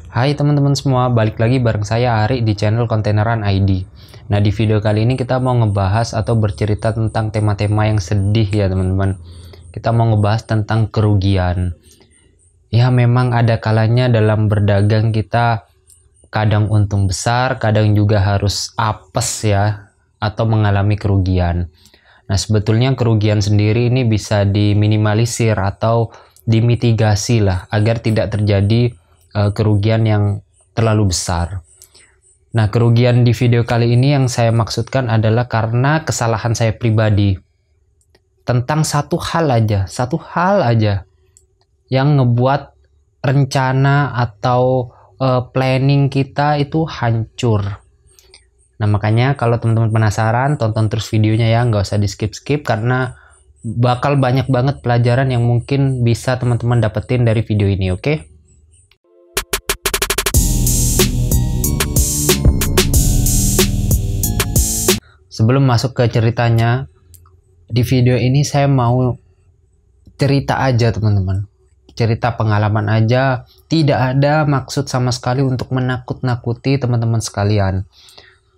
Hai teman-teman semua, balik lagi bareng saya Ari di channel Kontaineran ID. Nah, di video kali ini kita mau ngebahas atau bercerita tentang tema-tema yang sedih ya teman-teman. Kita mau ngebahas tentang kerugian. Ya, memang ada kalanya dalam berdagang kita kadang untung besar, kadang juga harus apes ya, atau mengalami kerugian. Nah, sebetulnya kerugian sendiri ini bisa diminimalisir atau dimitigasi lah agar tidak terjadi kerugian yang terlalu besar. Nah, kerugian di video kali ini yang saya maksudkan adalah karena kesalahan saya pribadi. Tentang satu hal aja yang ngebuat rencana atau planning kita itu hancur. Nah, makanya kalau teman-teman penasaran, tonton terus videonya ya, nggak usah di skip-skip karena bakal banyak banget pelajaran yang mungkin bisa teman-teman dapetin dari video ini, oke? Sebelum masuk ke ceritanya, di video ini saya mau cerita aja teman-teman. Cerita pengalaman aja, tidak ada maksud sama sekali untuk menakut-nakuti teman-teman sekalian.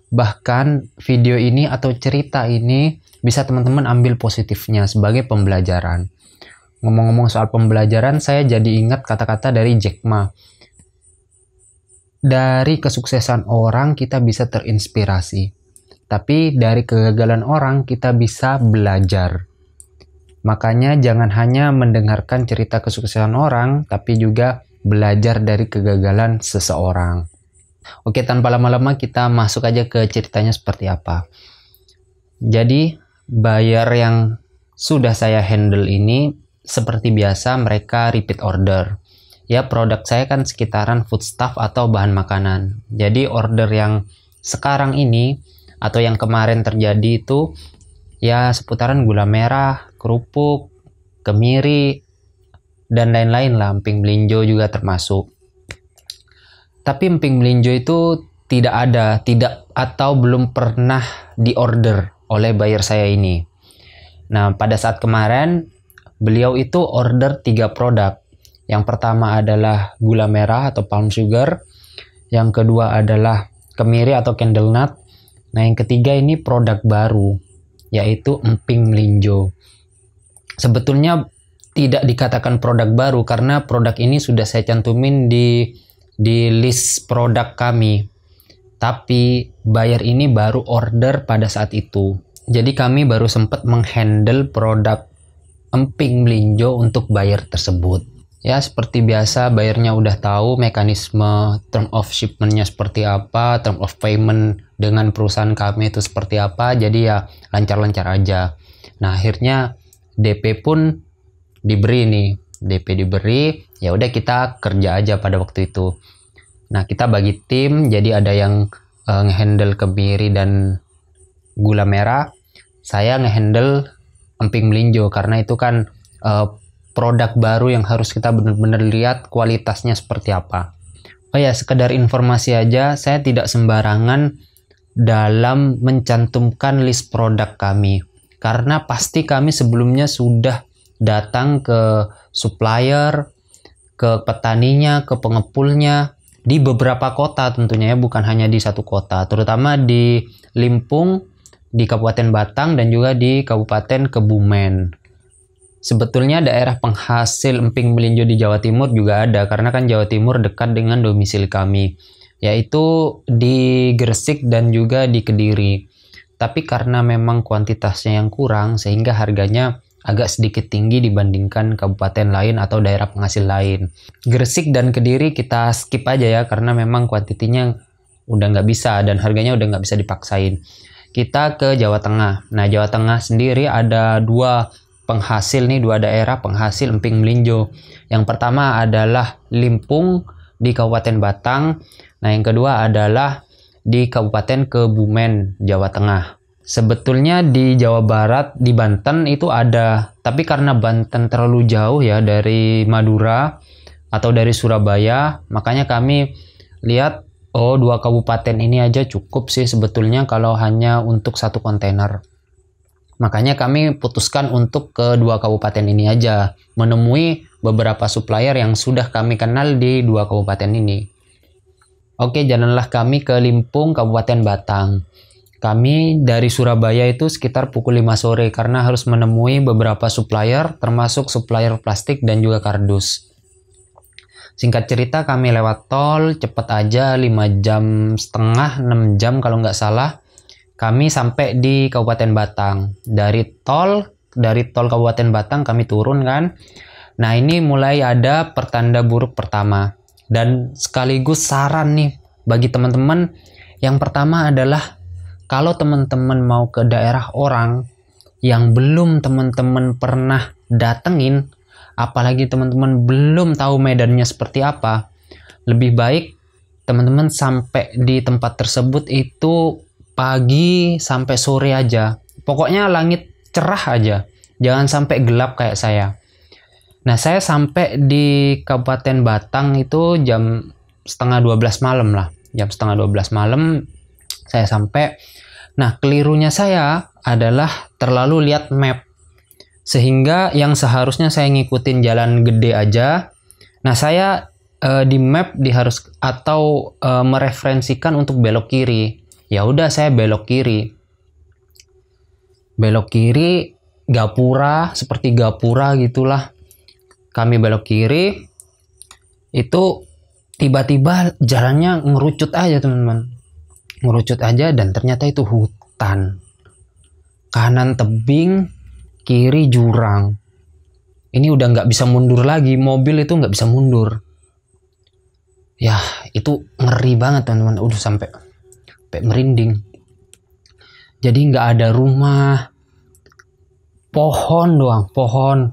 Bahkan video ini atau cerita ini bisa teman-teman ambil positifnya sebagai pembelajaran. Ngomong-ngomong soal pembelajaran, saya jadi ingat kata-kata dari Jack Ma. Dari kesuksesan orang kita bisa terinspirasi. Tapi dari kegagalan orang kita bisa belajar. Makanya jangan hanya mendengarkan cerita kesuksesan orang, tapi juga belajar dari kegagalan seseorang. Oke, tanpa lama-lama kita masuk aja ke ceritanya seperti apa. Jadi, buyer yang sudah saya handle ini seperti biasa mereka repeat order. Ya, produk saya kan sekitaran foodstuff atau bahan makanan. Jadi, order yang sekarang ini atau yang kemarin terjadi itu ya seputaran gula merah, kerupuk, kemiri, dan lain-lain lah. Emping melinjo juga termasuk. Tapi emping melinjo itu tidak atau belum pernah diorder oleh buyer saya ini. Nah, pada saat kemarin beliau itu order 3 produk. Yang pertama adalah gula merah atau palm sugar, yang kedua adalah kemiri atau candle nut. Nah, yang ketiga ini produk baru, yaitu emping melinjo. Sebetulnya tidak dikatakan produk baru karena produk ini sudah saya cantumin di list produk kami. Tapi buyer ini baru order pada saat itu. Jadi kami baru sempat menghandle produk emping melinjo untuk buyer tersebut. Ya, seperti biasa buyernya udah tahu mekanisme term of shipment-nya seperti apa, term of payment dengan perusahaan kami itu seperti apa, jadi ya lancar-lancar aja. Nah, akhirnya DP pun diberi nih, DP diberi, ya udah kita kerja aja pada waktu itu. Nah, kita bagi tim, jadi ada yang ngehandle kemiri dan gula merah, saya ngehandle emping melinjo karena itu kan produk baru yang harus kita benar-benar lihat kualitasnya seperti apa. Oh ya, sekedar informasi aja, saya tidak sembarangan dalam mencantumkan list produk kami. Karena pasti kami sebelumnya sudah datang ke supplier, ke petaninya, ke pengepulnya, di beberapa kota tentunya ya, bukan hanya di satu kota. Terutama di Limpung, di Kabupaten Batang, dan juga di Kabupaten Kebumen. Sebetulnya daerah penghasil emping melinjo di Jawa Timur juga ada, karena kan Jawa Timur dekat dengan domisili kami, yaitu di Gresik dan juga di Kediri. Tapi karena memang kuantitasnya yang kurang, sehingga harganya agak sedikit tinggi dibandingkan kabupaten lain atau daerah penghasil lain. Gresik dan Kediri kita skip aja ya, karena memang kuantitinya udah nggak bisa dan harganya udah nggak bisa dipaksain. Kita ke Jawa Tengah. Nah, Jawa Tengah sendiri ada dua daerah penghasil emping melinjo. Yang pertama adalah Limpung di Kabupaten Batang. Nah, yang kedua adalah di Kabupaten Kebumen, Jawa Tengah. Sebetulnya di Jawa Barat, di Banten itu ada, tapi karena Banten terlalu jauh ya dari Madura atau dari Surabaya, makanya kami lihat, oh 2 kabupaten ini aja cukup sih sebetulnya kalau hanya untuk 1 kontainer. Makanya kami putuskan untuk ke 2 kabupaten ini aja, menemui beberapa supplier yang sudah kami kenal di 2 kabupaten ini. Oke, jalanlah kami ke Limpung, Kabupaten Batang. Kami dari Surabaya itu sekitar pukul 5 sore karena harus menemui beberapa supplier, termasuk supplier plastik dan juga kardus. Singkat cerita, kami lewat tol, cepet aja 5 jam setengah, 6 jam kalau nggak salah. Kami sampai di Kabupaten Batang. Dari tol Kabupaten Batang kami turun kan. Nah, ini mulai ada pertanda buruk pertama. Dan sekaligus saran nih bagi teman-teman. Yang pertama adalah kalau teman-teman mau ke daerah orang yang belum teman-teman pernah datengin, apalagi teman-teman belum tahu medannya seperti apa, lebih baik teman-teman sampai di tempat tersebut itu pagi sampai sore aja. Pokoknya langit cerah aja, jangan sampai gelap kayak saya. Nah, saya sampai di Kabupaten Batang itu jam setengah 12 malam lah. Jam setengah 12 malam saya sampai. Nah, kelirunya saya adalah terlalu lihat map. Sehingga yang seharusnya saya ngikutin jalan gede aja. Nah, saya di map mereferensikan untuk belok kiri. Ya udah, saya belok kiri. Belok kiri, gapura, seperti gapura gitulah. Kami belok kiri, itu tiba-tiba jalannya ngerucut aja teman-teman. Ngerucut aja dan ternyata itu hutan. Kanan tebing, kiri jurang. Ini udah nggak bisa mundur lagi, mobil itu nggak bisa mundur. Ya, itu ngeri banget teman-teman, udah sampai merinding. Jadi nggak ada rumah, pohon doang, pohon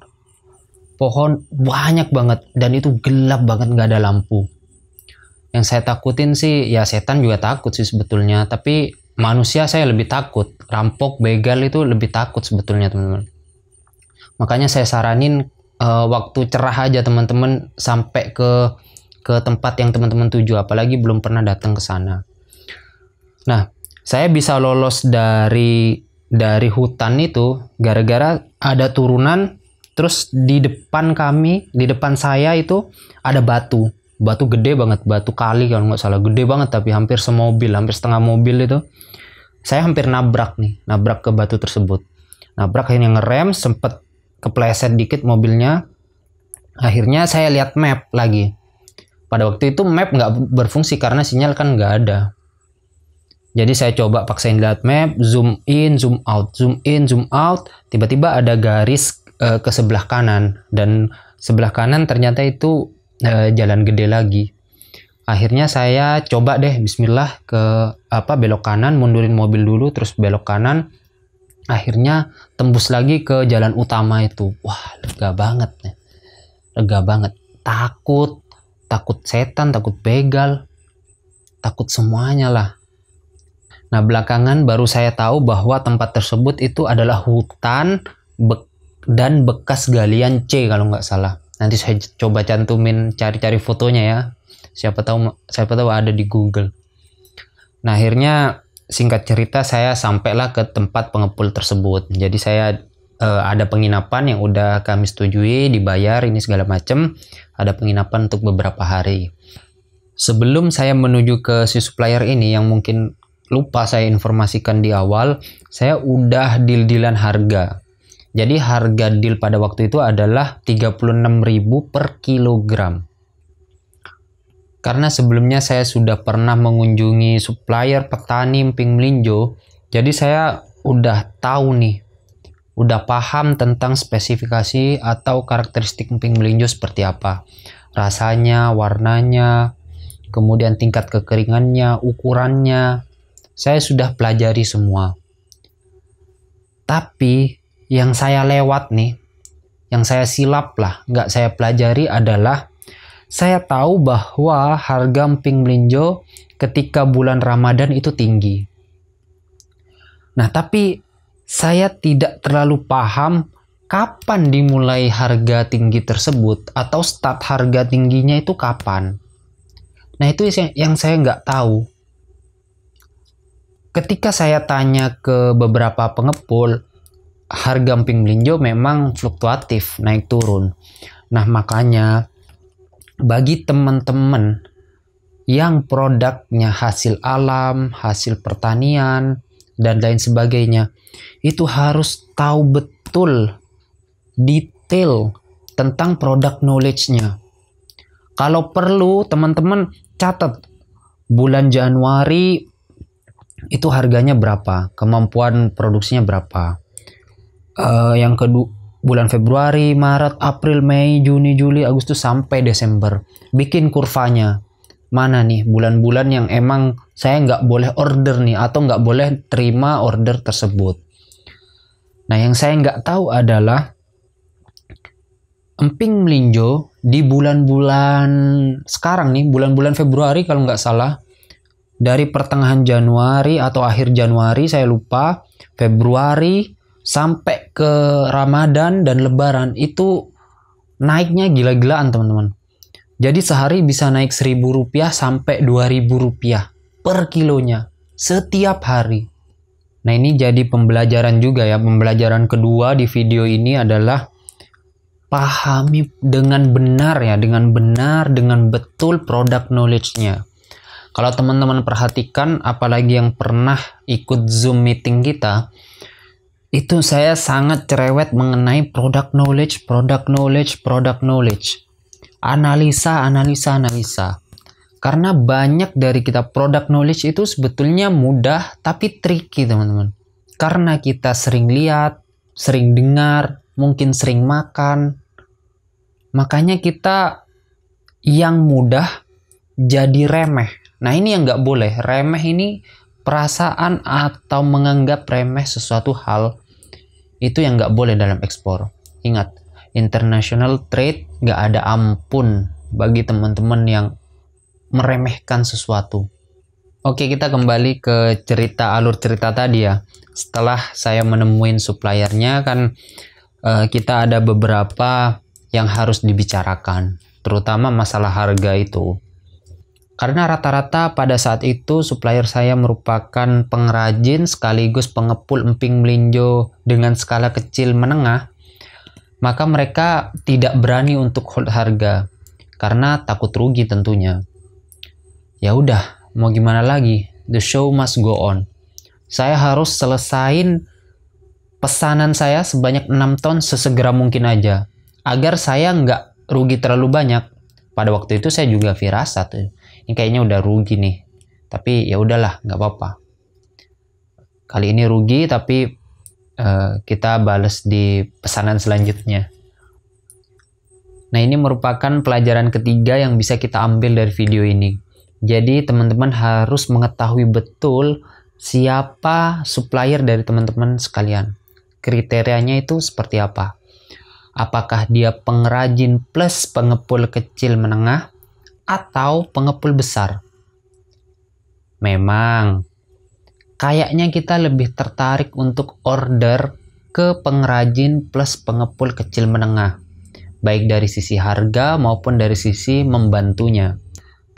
banyak banget, dan itu gelap banget, nggak ada lampu. Yang saya takutin sih, ya setan juga takut sih sebetulnya, tapi manusia saya lebih takut. Rampok, begal itu lebih takut sebetulnya teman-teman. Makanya saya saranin waktu cerah aja teman-teman sampai ke tempat yang teman-teman tuju, apalagi belum pernah datang ke sana. Nah, saya bisa lolos dari hutan itu gara-gara ada turunan, terus di depan saya itu ada batu gede banget, batu kali kalau nggak salah, gede banget tapi hampir semobil, hampir setengah mobil itu. Saya hampir nabrak ke batu tersebut. Nabrak, akhirnya ngerem, sempet kepleset dikit mobilnya. Akhirnya saya lihat map lagi. Pada waktu itu map nggak berfungsi karena sinyal kan nggak ada. Jadi saya coba paksain lihat map, zoom in, zoom out, zoom in, zoom out. Tiba-tiba ada garis ke sebelah kanan, dan sebelah kanan ternyata itu jalan gede lagi. Akhirnya saya coba deh bismillah ke belok kanan, mundurin mobil dulu terus belok kanan. Akhirnya tembus lagi ke jalan utama itu. Wah, lega banget nih. Lega banget. Takut setan, takut begal, takut semuanya lah. Nah, belakangan baru saya tahu bahwa tempat tersebut itu adalah hutan dan bekas galian C kalau nggak salah. Nanti saya coba cantumin, cari-cari fotonya ya. Siapa tahu ada di Google. Nah, akhirnya singkat cerita saya sampailah ke tempat pengepul tersebut. Jadi saya ada penginapan yang udah kami setujui, dibayar ini segala macam. Ada penginapan untuk beberapa hari. Sebelum saya menuju ke si supplier ini yang mungkin lupa saya informasikan di awal, saya udah deal-dealan harga. Jadi harga deal pada waktu itu adalah 36.000 per kilogram. Karena sebelumnya saya sudah pernah mengunjungi supplier petani emping melinjo, jadi saya udah tahu nih, udah paham tentang spesifikasi atau karakteristik emping melinjo seperti apa. Rasanya, warnanya, kemudian tingkat kekeringannya, ukurannya, saya sudah pelajari semua. Tapi yang saya lewat nih, yang saya silap lah, nggak saya pelajari adalah saya tahu bahwa harga emping melinjo ketika bulan Ramadan itu tinggi. Nah, tapi saya tidak terlalu paham kapan dimulai harga tinggi tersebut atau start harga tingginya itu kapan. Nah, itu yang saya nggak tahu. Ketika saya tanya ke beberapa pengepul, harga emping melinjo memang fluktuatif, naik turun. Nah, makanya bagi teman-teman yang produknya hasil alam, hasil pertanian, dan lain sebagainya, itu harus tahu betul detail tentang produk knowledge-nya. Kalau perlu teman-teman catat bulan Januari itu harganya berapa, kemampuan produksinya berapa. Yang kedua bulan Februari, Maret, April, Mei, Juni, Juli, Agustus sampai Desember. Bikin kurvanya. Mana nih bulan-bulan yang emang saya nggak boleh order nih atau nggak boleh terima order tersebut. Nah, yang saya nggak tahu adalah emping melinjo di bulan-bulan sekarang nih, bulan-bulan Februari kalau nggak salah, dari pertengahan Januari atau akhir Januari saya lupa, Februari sampai ke Ramadan dan Lebaran itu naiknya gila-gilaan teman-teman. Jadi sehari bisa naik Rp1.000 sampai Rp2.000 per kilonya setiap hari. Nah, ini jadi pembelajaran juga ya. Pembelajaran kedua di video ini adalah pahami dengan benar ya, dengan betul produk knowledge-nya. Kalau teman-teman perhatikan, apalagi yang pernah ikut Zoom meeting kita, itu saya sangat cerewet mengenai product knowledge. Analisa. Karena banyak dari kita product knowledge itu sebetulnya mudah tapi tricky teman-teman. Karena kita sering lihat, sering dengar, mungkin sering makan. Makanya kita yang mudah jadi remeh. Nah, ini yang nggak boleh. Remeh ini perasaan atau menganggap remeh sesuatu hal itu yang nggak boleh dalam ekspor. Ingat, international trade nggak ada ampun bagi teman-teman yang meremehkan sesuatu. Oke, kita kembali ke alur cerita tadi ya. Setelah saya menemuin suppliernya kan kita ada beberapa yang harus dibicarakan, terutama masalah harga itu. Karena rata-rata pada saat itu supplier saya merupakan pengrajin sekaligus pengepul emping melinjo dengan skala kecil menengah, maka mereka tidak berani untuk hold harga karena takut rugi tentunya. Ya udah, mau gimana lagi? The show must go on. Saya harus selesain pesanan saya sebanyak 6 ton sesegera mungkin aja, agar saya nggak rugi terlalu banyak. Pada waktu itu saya juga firasat, ini kayaknya udah rugi nih. Tapi ya udahlah, nggak apa-apa. Kali ini rugi, tapi kita balas di pesanan selanjutnya. Nah, ini merupakan pelajaran ketiga yang bisa kita ambil dari video ini. Jadi teman-teman harus mengetahui betul siapa supplier dari teman-teman sekalian. Kriterianya itu seperti apa? Apakah dia pengrajin plus pengepul kecil menengah atau pengepul besar? Memang kayaknya kita lebih tertarik untuk order ke pengrajin plus pengepul kecil menengah, baik dari sisi harga maupun dari sisi membantunya.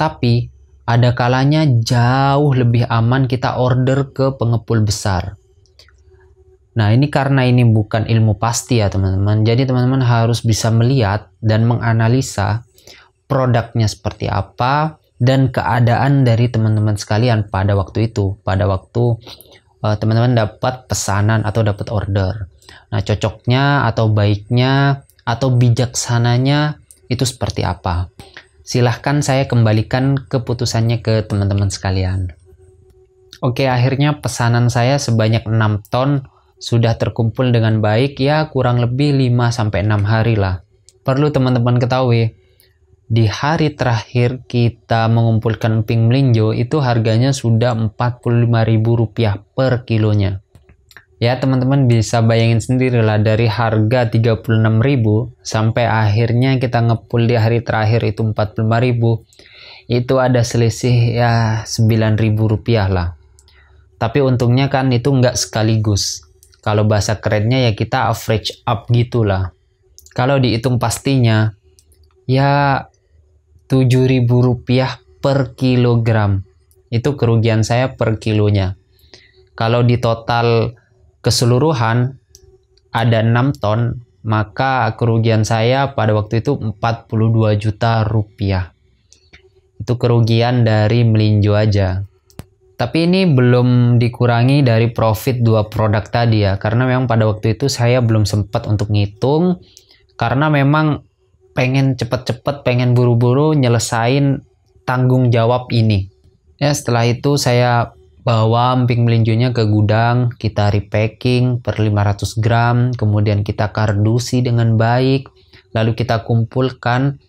Tapi ada kalanya jauh lebih aman kita order ke pengepul besar. Nah, ini karena ini bukan ilmu pasti ya teman-teman. Jadi teman-teman harus bisa melihat dan menganalisa produknya seperti apa dan keadaan dari teman-teman sekalian pada waktu itu, pada waktu teman-teman dapat pesanan atau dapat order. Nah, cocoknya atau baiknya atau bijaksananya itu seperti apa? Silahkan saya kembalikan keputusannya ke teman-teman sekalian. Oke, akhirnya pesanan saya sebanyak 6 ton sudah terkumpul dengan baik, ya kurang lebih 5-6 hari lah. Perlu teman-teman ketahui, di hari terakhir kita mengumpulkan emping melinjo itu harganya sudah Rp45.000 per kilonya. Ya teman-teman bisa bayangin sendiri lah, dari harga 36.000 sampai akhirnya kita ngepul di hari terakhir itu 45.000. Itu ada selisih ya Rp9.000 lah. Tapi untungnya kan itu nggak sekaligus. Kalau bahasa kerennya ya kita average up gitulah. Kalau dihitung pastinya ya Rp7.000 per kilogram. Itu kerugian saya per kilonya. Kalau di total keseluruhan ada 6 ton, maka kerugian saya pada waktu itu Rp42 juta. Itu kerugian dari melinjo aja. Tapi ini belum dikurangi dari profit 2 produk tadi ya, karena memang pada waktu itu saya belum sempat untuk ngitung, karena memang pengen cepet-cepet, pengen buru-buru nyelesain tanggung jawab ini. Ya, setelah itu saya bawa emping melinjonya ke gudang, kita repacking per 500 gram, kemudian kita kardusi dengan baik, lalu kita kumpulkan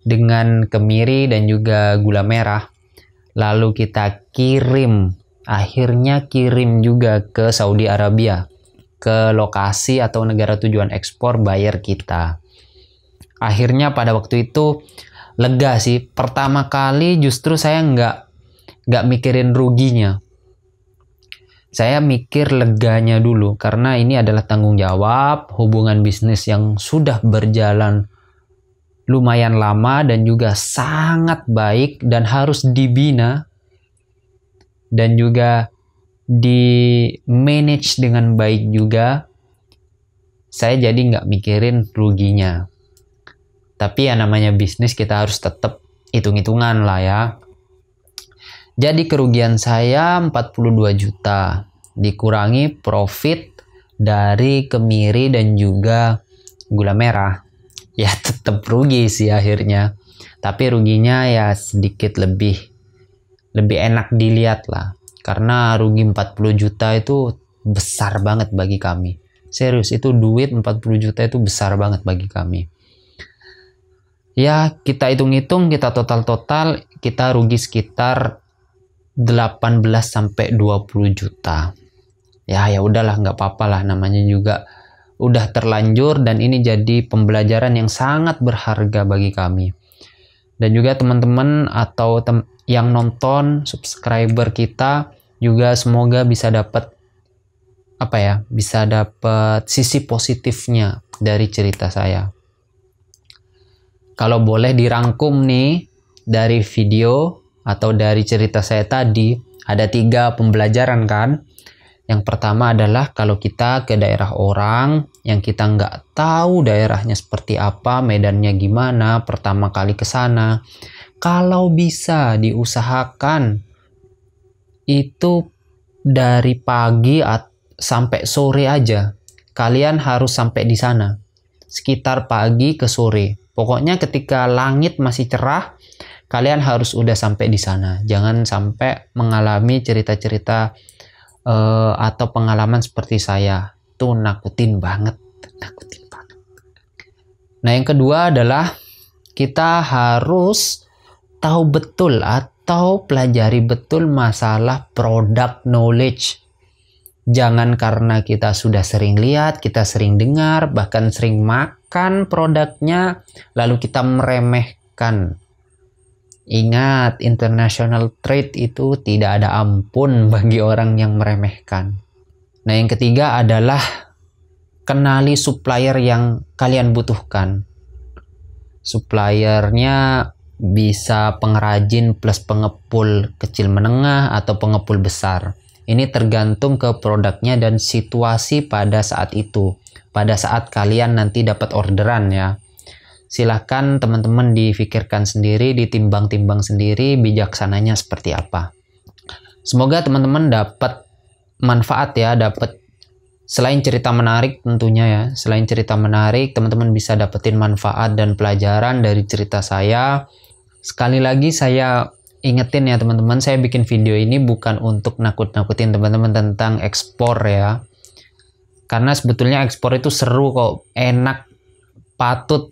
dengan kemiri dan juga gula merah. Lalu kita kirim, akhirnya kirim juga ke Saudi Arabia, ke lokasi atau negara tujuan ekspor buyer kita. Akhirnya pada waktu itu lega sih. Pertama kali justru saya nggak mikirin ruginya. Saya mikir leganya dulu, karena ini adalah tanggung jawab, hubungan bisnis yang sudah berjalan lumayan lama dan juga sangat baik dan harus dibina dan juga di manage dengan baik juga. Saya jadi nggak mikirin ruginya. Tapi ya namanya bisnis, kita harus tetap hitung-hitungan lah ya. Jadi kerugian saya 42 juta dikurangi profit dari kemiri dan juga gula merah. Ya tetap rugi sih akhirnya, tapi ruginya ya sedikit lebih enak dilihat lah, karena rugi 40 juta itu besar banget bagi kami. Serius, itu duit 40 juta itu besar banget bagi kami. Ya kita hitung-hitung, kita total kita rugi sekitar 18-20 juta. Ya udahlah, nggak apa-apa lah, namanya juga udah terlanjur dan ini jadi pembelajaran yang sangat berharga bagi kami. Dan juga teman-teman atau yang nonton, subscriber kita juga semoga bisa dapat bisa dapat sisi positifnya dari cerita saya. Kalau boleh dirangkum nih dari video atau dari cerita saya tadi, ada 3 pembelajaran kan. Yang pertama adalah kalau kita ke daerah orang yang kita nggak tahu daerahnya seperti apa, medannya gimana, pertama kali ke sana, kalau bisa diusahakan itu dari pagi sampai sore aja. Kalian harus sampai di sana sekitar pagi ke sore. Pokoknya ketika langit masih cerah, kalian harus udah sampai di sana. Jangan sampai mengalami cerita-cerita atau pengalaman seperti saya. Itu nakutin banget. Nah, yang kedua adalah kita harus tahu betul atau pelajari betul masalah product knowledge. Jangan karena kita sudah sering lihat, kita sering dengar, bahkan sering makan produknya, lalu kita meremehkan. Ingat, international trade itu tidak ada ampun bagi orang yang meremehkan. Nah, yang ketiga adalah kenali supplier yang kalian butuhkan. Suppliernya bisa pengrajin plus pengepul kecil menengah atau pengepul besar. Ini tergantung ke produknya dan situasi pada saat itu. Pada saat kalian nanti dapat orderan ya. Silahkan teman-teman difikirkan sendiri, ditimbang-timbang sendiri bijaksananya seperti apa. Semoga teman-teman dapat manfaat ya, dapat selain cerita menarik tentunya ya. Selain cerita menarik, teman-teman bisa dapetin manfaat dan pelajaran dari cerita saya. Sekali lagi saya ingetin ya teman-teman, saya bikin video ini bukan untuk nakut-nakutin teman-teman tentang ekspor ya. Karena sebetulnya ekspor itu seru kok, enak, patut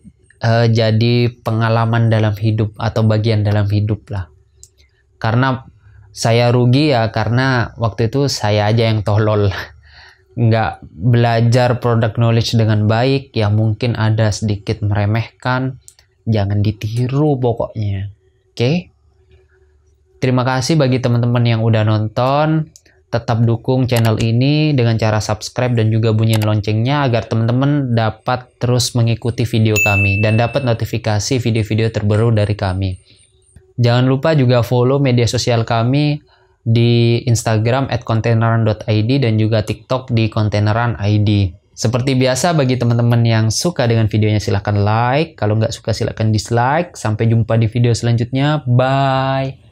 jadi pengalaman dalam hidup atau bagian dalam hidup lah. Karena saya rugi ya karena waktu itu saya aja yang tolol, nggak belajar product knowledge dengan baik, ya mungkin ada sedikit meremehkan, jangan ditiru pokoknya. Oke? Terima kasih bagi teman-teman yang udah nonton. Tetap dukung channel ini dengan cara subscribe dan juga bunyiin loncengnya agar teman-teman dapat terus mengikuti video kami dan dapat notifikasi video-video terbaru dari kami. Jangan lupa juga follow media sosial kami di Instagram @containeran.id dan juga TikTok di containeran.id. Seperti biasa, bagi teman-teman yang suka dengan videonya silahkan like. Kalau nggak suka silahkan dislike. Sampai jumpa di video selanjutnya. Bye.